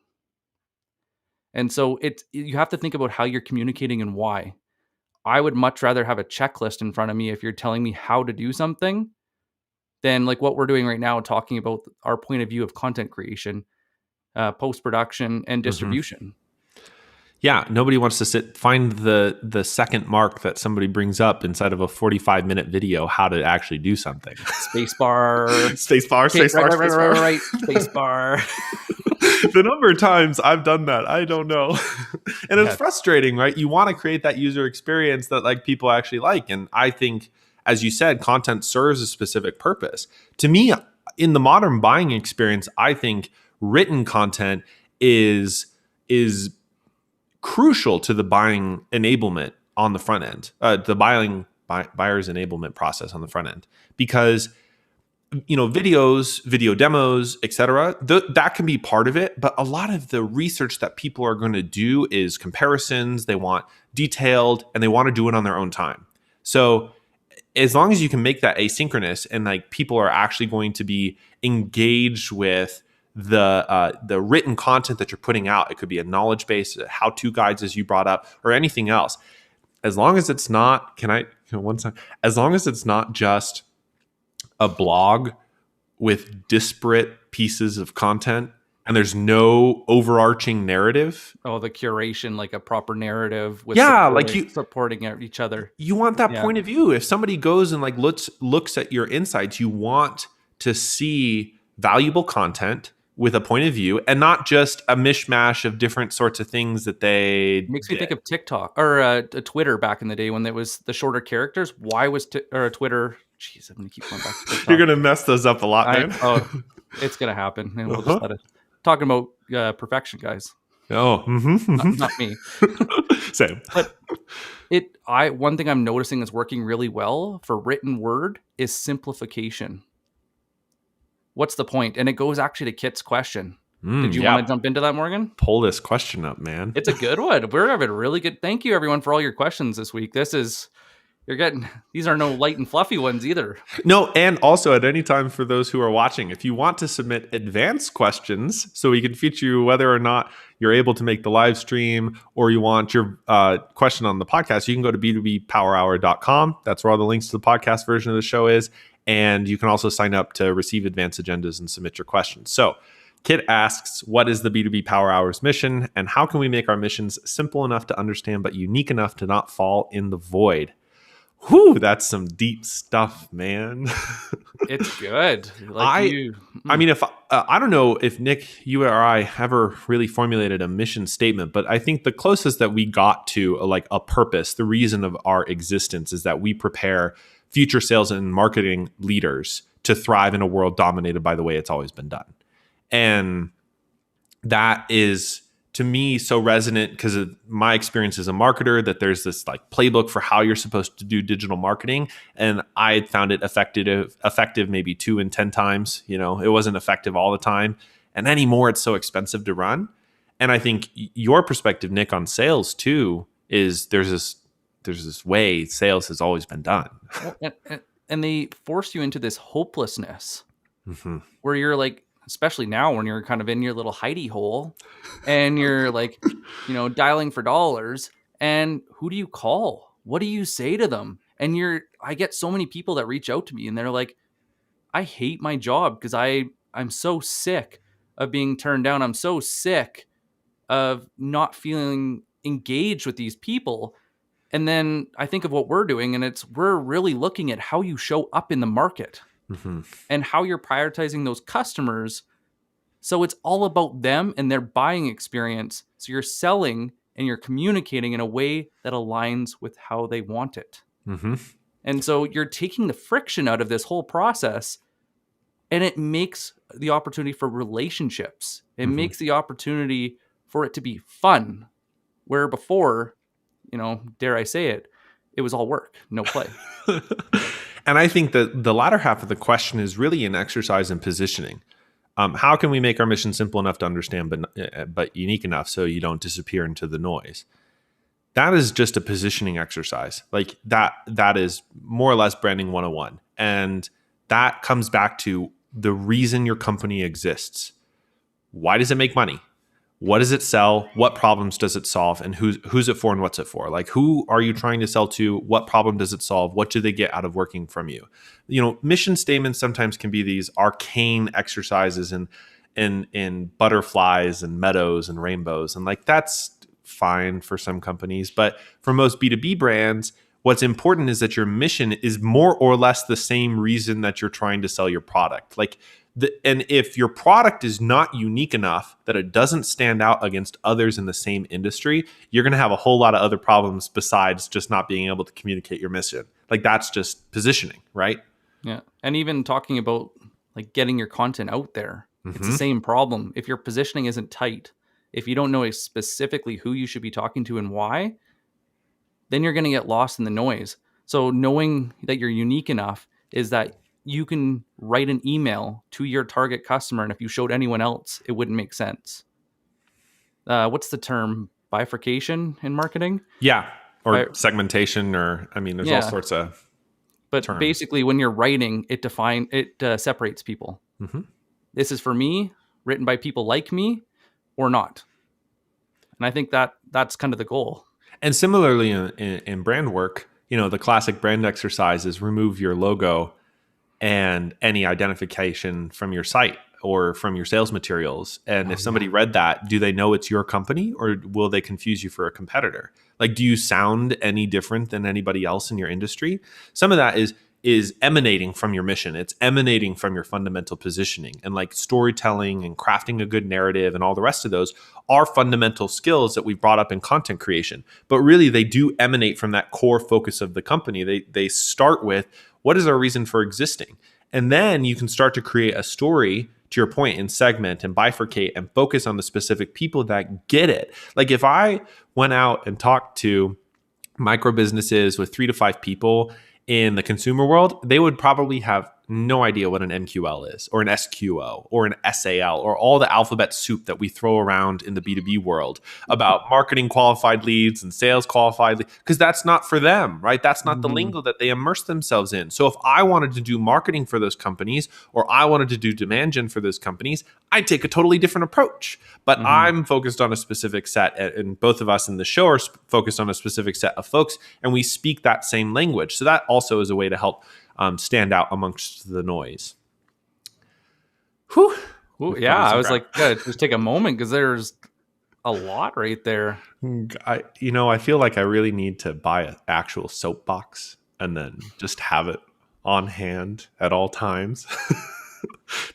And so you have to think about how you're communicating and why. I would much rather have a checklist in front of me if you're telling me how to do something than like what we're doing right now, talking about our point of view of content creation, post-production, and distribution. Yeah, nobody wants to find the second mark that somebody brings up inside of a 45-minute video how to actually do something. Spacebar. Spacebar, spacebar, right. Spacebar. The number of times I've done that, I don't know. And it's frustrating, right? You want to create that user experience that like people actually like. And I think, as you said, content serves a specific purpose. To me, in the modern buying experience, I think written content is crucial to the buying enablement on the front end, the buyer's enablement process on the front end, because videos, video demos, etc. That can be part of it, but a lot of the research that people are going to do is comparisons. They want detailed, and they want to do it on their own time. So as long as you can make that asynchronous, and like people are actually going to be engaged with the written content that you're putting out, it could be a knowledge base, how-to guides as you brought up, or anything else. As long as it's not, as long as it's not just a blog with disparate pieces of content and there's no overarching narrative. Oh, the curation, like a proper narrative with Yeah, like supporting each other. you want that Yeah. point of view. If somebody goes and like looks at your insights, you want to see valuable content with a point of view and not just a mishmash of different sorts of things that they Makes me did. think of TikTok or Twitter back in the day when there was the shorter characters. Why was Twitter? Jeez, I'm gonna keep going back to TikTok. You're gonna mess those up a lot, man. It's gonna happen, and we'll just let it. Talking about perfection, guys. Oh, Not me. Same. But one thing I'm noticing is working really well for written word is simplification. What's the point? And it goes actually to Kit's question. Did you want to jump into that, Morgan? Pull this question up, man. It's a good one. We're having really good. Thank you, everyone, for all your questions this week. These are no light and fluffy ones either. No, and also at any time for those who are watching, if you want to submit advanced questions so we can feature you whether or not you're able to make the live stream or you want your question on the podcast, you can go to b2bpowerhour.com. That's where all the links to the podcast version of the show is. And you can also sign up to receive advanced agendas and submit your questions. So Kit asks, what is the B2B Power Hour's mission and how can we make our missions simple enough to understand but unique enough to not fall in the void? Whew, that's some deep stuff, man. It's good. I mean, if I don't know if Nick, you or I ever really formulated a mission statement, but I think the closest that we got to like a purpose, the reason of our existence is that we prepare future sales and marketing leaders to thrive in a world dominated by the way it's always been done. And that is, to me, so resonant because of my experience as a marketer that there's this like playbook for how you're supposed to do digital marketing. And I had found it effective maybe 2 in 10 times. You know, it wasn't effective all the time. And anymore, it's so expensive to run. And I think your perspective, Nick, on sales too, is there's this way sales has always been done. And they force you into this hopelessness where you're like, especially now when you're kind of in your little hidey hole and you're like, dialing for dollars, and who do you call? What do you say to them? And I get so many people that reach out to me and they're like, I hate my job because I'm so sick of being turned down. I'm so sick of not feeling engaged with these people. And then I think of what we're doing, and we're really looking at how you show up in the market and how you're prioritizing those customers. So it's all about them and their buying experience. So you're selling and you're communicating in a way that aligns with how they want it. And so you're taking the friction out of this whole process, and it makes the opportunity for relationships. It makes the opportunity for it to be fun, where before, dare I say it, it was all work, no play. And I think that the latter half of the question is really an exercise in positioning. How can we make our mission simple enough to understand, but unique enough so you don't disappear into the noise? That is just a positioning exercise. Like that is more or less branding 101. And that comes back to the reason your company exists. Why does it make money? What does it sell? What problems does it solve? And who's it for and what's it for? Like, who are you trying to sell to? What problem does it solve? What do they get out of working from you? Mission statements sometimes can be these arcane exercises in butterflies and meadows and rainbows. And like, that's fine for some companies. But for most B2B brands, what's important is that your mission is more or less the same reason that you're trying to sell your product. And if your product is not unique enough that it doesn't stand out against others in the same industry, you're going to have a whole lot of other problems besides just not being able to communicate your mission. Like, that's just positioning, right? Yeah. And even talking about like getting your content out there, it's the same problem. If your positioning isn't tight, if you don't know specifically who you should be talking to and why, then you're going to get lost in the noise. So knowing that you're unique enough is that you can write an email to your target customer, and if you showed anyone else, it wouldn't make sense. What's the term? Bifurcation in marketing? Yeah. Or segmentation, there's all sorts of terms. Basically, when you're writing, it separates people. This is for me, written by people like me, or not. And I think that's kind of the goal. And similarly in brand work, the classic brand exercise is remove your logo and any identification from your site or from your sales materials. And if somebody read that, do they know it's your company, or will they confuse you for a competitor? Like, do you sound any different than anybody else in your industry? Some of that is emanating from your mission. It's emanating from your fundamental positioning, and like storytelling and crafting a good narrative and all the rest of those are fundamental skills that we've brought up in content creation. But really, they do emanate from that core focus of the company. They start with, what is our reason for existing? And then you can start to create a story, to your point, and segment and bifurcate and focus on the specific people that get it. Like if I went out and talked to micro businesses with 3 to 5 people in the consumer world, they would probably have no idea what an MQL is, or an SQO, or an SAL, or all the alphabet soup that we throw around in the B2B world about marketing qualified leads and sales qualified leads, because that's not for them, right? That's not the lingo that they immerse themselves in. So if I wanted to do marketing for those companies, or I wanted to do demand gen for those companies, I'd take a totally different approach. But I'm focused on a specific set, and both of us in the show are focused on a specific set of folks, and we speak that same language. So that also is a way to help stand out amongst the noise. Whew. Ooh, yeah, I was like, yeah, just take a moment, because there's a lot right there. I feel like I really need to buy an actual soapbox and then just have it on hand at all times,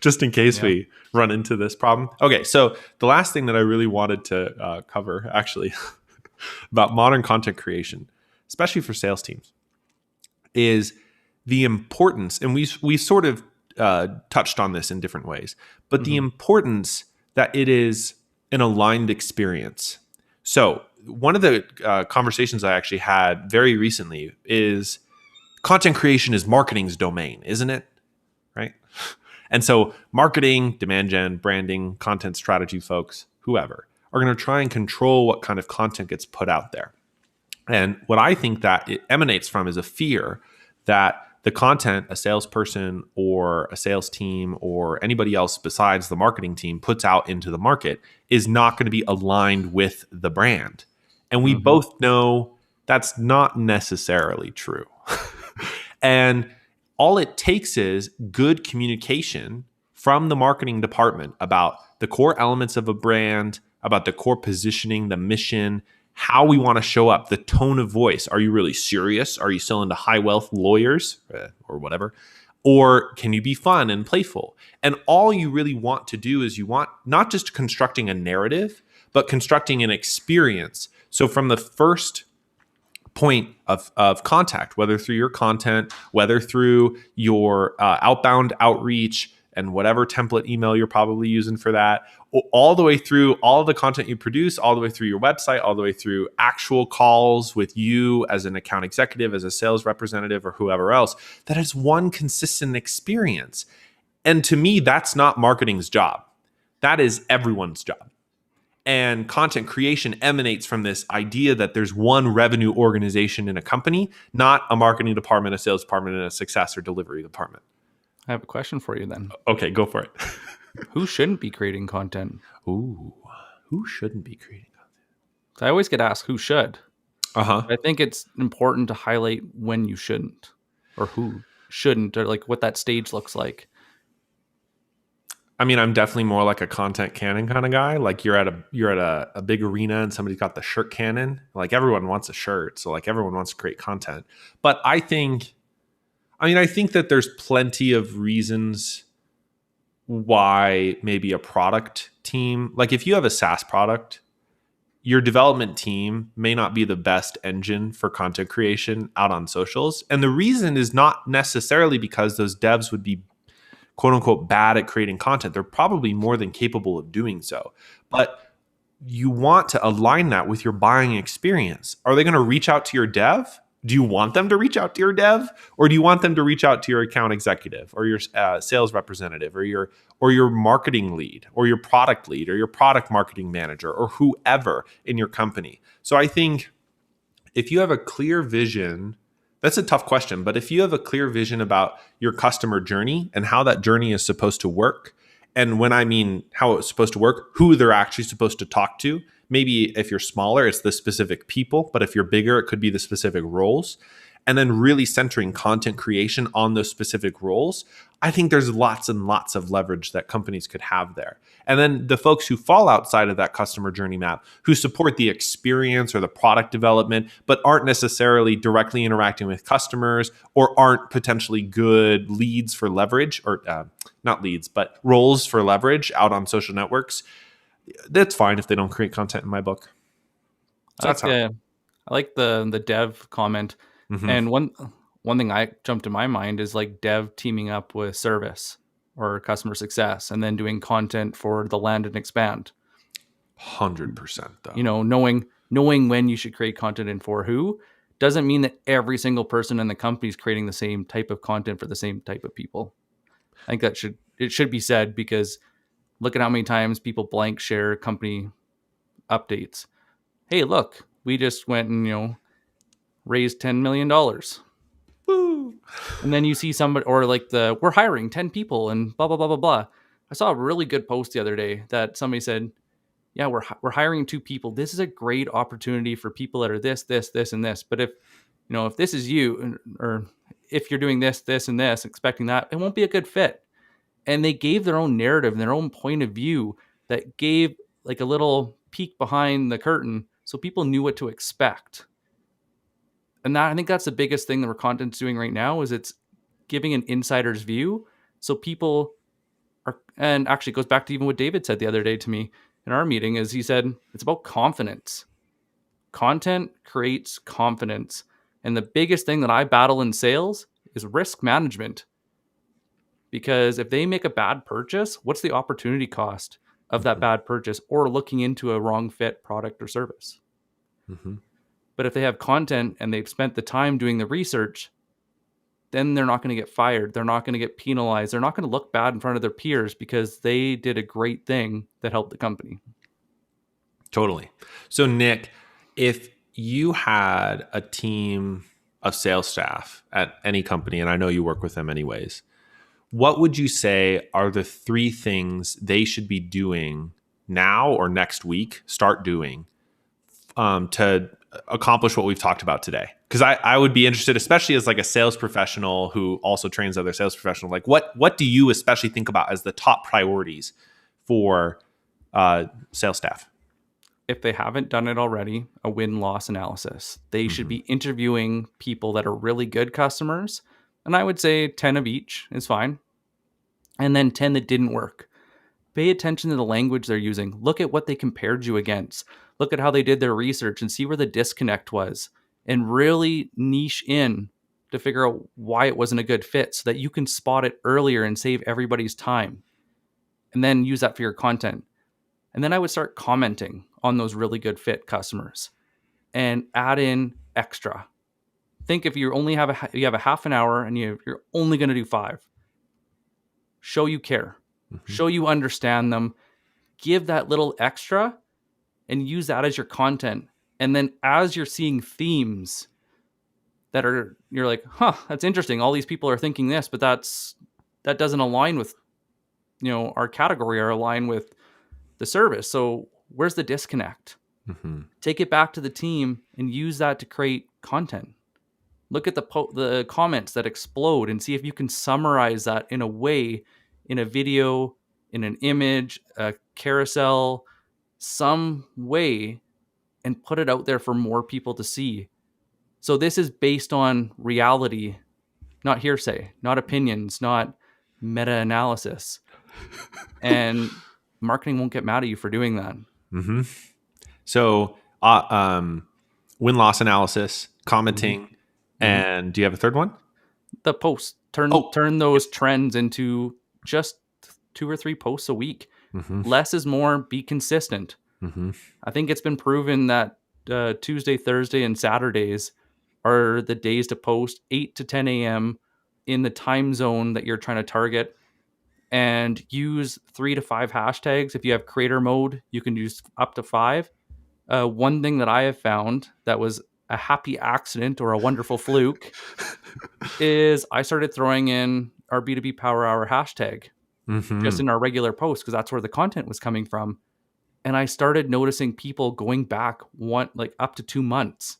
just in case we run into this problem. Okay, so the last thing that I really wanted to cover, actually, about modern content creation, especially for sales teams, is the importance, and we sort of touched on this in different ways, but the importance that it is an aligned experience. So one of the conversations I actually had very recently is, content creation is marketing's domain, isn't it? Right? And so marketing, demand gen, branding, content strategy folks, whoever, are going to try and control what kind of content gets put out there. And what I think that it emanates from is a fear that the content a salesperson or a sales team or anybody else besides the marketing team puts out into the market is not going to be aligned with the brand. And we both know that's not necessarily true. And all it takes is good communication from the marketing department about the core elements of a brand, about the core positioning, the mission, how we want to show up, the tone of voice. Are you really serious? Are you selling to high wealth lawyers or whatever? Or can you be fun and playful? And all you really want to do is you want not just constructing a narrative, but constructing an experience. So from the first point of contact, whether through your content, whether through your outbound outreach, and whatever template email you're probably using for that, all the way through all of the content you produce, all the way through your website, all the way through actual calls with you as an account executive, as a sales representative, or whoever else, that is one consistent experience. And to me, that's not marketing's job. That is everyone's job. And content creation emanates from this idea that there's one revenue organization in a company, not a marketing department, a sales department, and a success or delivery department. I have a question for you then. Okay, go for it. Who shouldn't be creating content? Ooh, who shouldn't be creating content? I always get asked who should. Uh-huh. I think it's important to highlight when you shouldn't, or who shouldn't, or like what that stage looks like. I mean, I'm definitely more like a content cannon kind of guy. Like you're at a big arena and somebody's got the shirt cannon. Like everyone wants a shirt, so like everyone wants to create content. But I think that there's plenty of reasons why maybe a product team, like if you have a SaaS product, your development team may not be the best engine for content creation out on socials. And the reason is not necessarily because those devs would be quote unquote bad at creating content. They're probably more than capable of doing so. But you want to align that with your buying experience. Are they going to reach out to your dev? Do you want them to reach out to your dev, or do you want them to reach out to your account executive or your sales representative or your marketing lead or your product lead or your product marketing manager or whoever in your company? So I think if you have a clear vision, that's a tough question, but if you have a clear vision about your customer journey and how that journey is supposed to work, and when I mean how it's supposed to work, who they're actually supposed to talk to. Maybe if you're smaller, it's the specific people, but if you're bigger, it could be the specific roles. and then really centering content creation on those specific roles, I think there's lots and lots of leverage that companies could have there. And then the folks who fall outside of that customer journey map, who support the experience or the product development, but aren't necessarily directly interacting with customers or aren't potentially good leads for leverage, or not leads, but roles for leverage out on social networks, that's fine if they don't create content in my book. So that's how. I like the dev comment. And one thing I jumped to my mind is like dev teaming up with service or customer success and then doing content for the land and expand. 100% though. You know, knowing when you should create content and for who doesn't mean that every single person in the company is creating the same type of content for the same type of people. I think it should be said, because look at how many times people blank share company updates. Hey, look, we just went and, raised $10 million. Woo. And then you see somebody, or like we're hiring 10 people and blah, blah, blah, blah, blah. I saw a really good post the other day that somebody said, yeah, we're hiring 2 people. This is a great opportunity for people that are this, and this. But if this is you, or if you're doing this, and this, expecting that, it won't be a good fit. And they gave their own narrative and their own point of view that gave like a little peek behind the curtain so people knew what to expect. And I think that's the biggest thing that our content's doing right now, is it's giving an insider's view. So people are, and actually it goes back to even what David said the other day to me in our meeting, is he said, it's about confidence. Content creates confidence. And the biggest thing that I battle in sales is risk management. Because if they make a bad purchase, what's the opportunity cost of that bad purchase, or looking into a wrong fit product or service? But if they have content and they've spent the time doing the research, then they're not going to get fired. They're not going to get penalized. They're not going to look bad in front of their peers because they did a great thing that helped the company. Totally. So Nick, if you had a team of sales staff at any company, and I know you work with them anyways, what would you say are the 3 things they should be doing now or next week, start doing, to accomplish what we've talked about today? Because I would be interested, especially as like a sales professional who also trains other sales professionals, like what do you especially think about as the top priorities for sales staff? If they haven't done it already, a win-loss analysis. They should be interviewing people that are really good customers. And I would say 10 of each is fine. And then 10 that didn't work. Pay attention to the language they're using. Look at what they compared you against. Look at how they did their research and see where the disconnect was. And really niche in to figure out why it wasn't a good fit, so that you can spot it earlier and save everybody's time. And then use that for your content. And then I would start commenting on those really good fit customers and add in extra. Think if you only have a half an hour and you're only going to do 5. Show you care. Show you understand them. Give that little extra and use that as your content. And then as you're seeing themes that you're like, that's interesting. All these people are thinking this, but that doesn't align with, our category, or align with the service. So where's the disconnect? Take it back to the team and use that to create content. Look at the comments that explode and see if you can summarize that in a way, in a video, in an image, a carousel, some way, and put it out there for more people to see. So this is based on reality, not hearsay, not opinions, not meta-analysis. And marketing won't get mad at you for doing that. So win-loss analysis, commenting, and do you have a third one? The post. Turn those trends into just 2 or 3 posts a week. Less is more. Be consistent. I think it's been proven that Tuesday, Thursday, and Saturdays are the days to post 8 to 10 a.m. in the time zone that you're trying to target, and use 3 to 5 hashtags. If you have creator mode, you can use up to 5. One thing that I have found that was a happy accident or a wonderful fluke is I started throwing in our B2B Power Hour hashtag just in our regular posts, because that's where the content was coming from. And I started noticing people going back up to 2 months.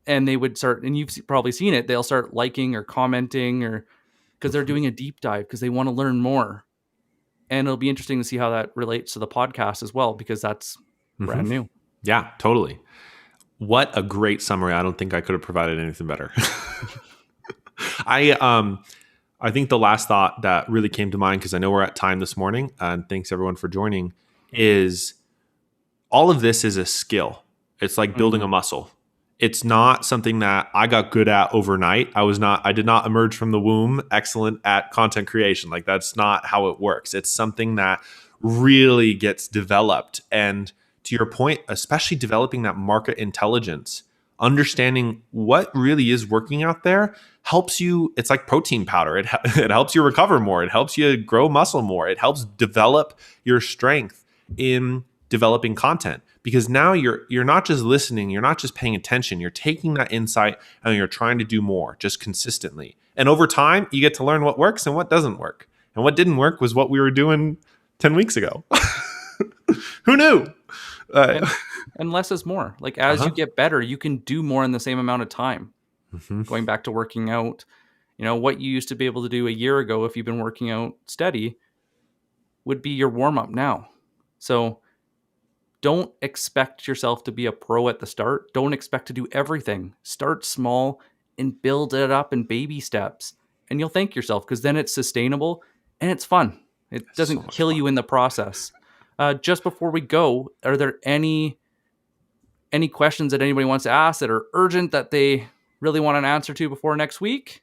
and they would start, and you've probably seen it, they'll start liking or commenting, or because they're doing a deep dive because they want to learn more. And it'll be interesting to see how that relates to the podcast as well, because that's brand new. Yeah, totally. What a great summary. I don't think I could have provided anything better. I think the last thought that really came to mind, because I know we're at time this morning, and thanks everyone for joining, is all of this is a skill. It's like building a muscle. It's not something that I got good at overnight. I did not emerge from the womb excellent at content creation. Like, that's not how it works. It's something that really gets developed. And to your point, especially developing that market intelligence, understanding what really is working out there helps you. It's like protein powder. It helps you recover more. It helps you grow muscle more. It helps develop your strength in developing content, because now you're not just listening, you're not just paying attention, you're taking that insight and you're trying to do more just consistently. And over time, you get to learn what works and what doesn't work. And what didn't work was what we were doing 10 weeks ago. Who knew? And less is more. Like, as you get better, you can do more in the same amount of time. Going back to working out, what you used to be able to do a year ago, if you've been working out steady, would be your warm-up now. So don't expect yourself to be a pro at the start. Don't expect to do everything. Start small and build it up in baby steps. And you'll thank yourself, because then it's sustainable and it's fun. It doesn't kill you in the process. Just before we go, are there any questions that anybody wants to ask that are urgent that they really want an answer to before next week?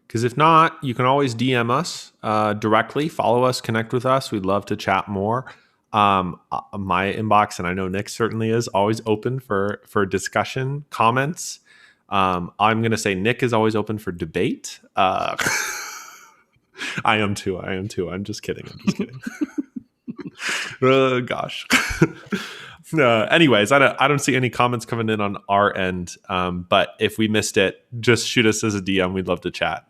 Because if not, you can always DM us directly, follow us, connect with us. We'd love to chat more. My inbox, and I know Nick certainly is, always open for discussion, comments. I'm going to say Nick is always open for debate. I am too. I'm just kidding. Gosh. Anyways, I don't see any comments coming in on our end. But if we missed it, just shoot us as a DM. We'd love to chat.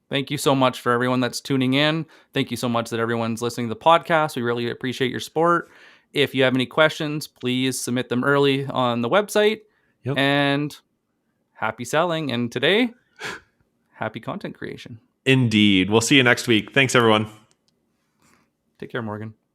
Thank you so much for everyone that's tuning in. Thank you so much that everyone's listening to the podcast. We really appreciate your support. If you have any questions, please submit them early on the website. Yep. And happy selling. And today, happy content creation. Indeed. We'll see you next week. Thanks, everyone. Take care, Morgan.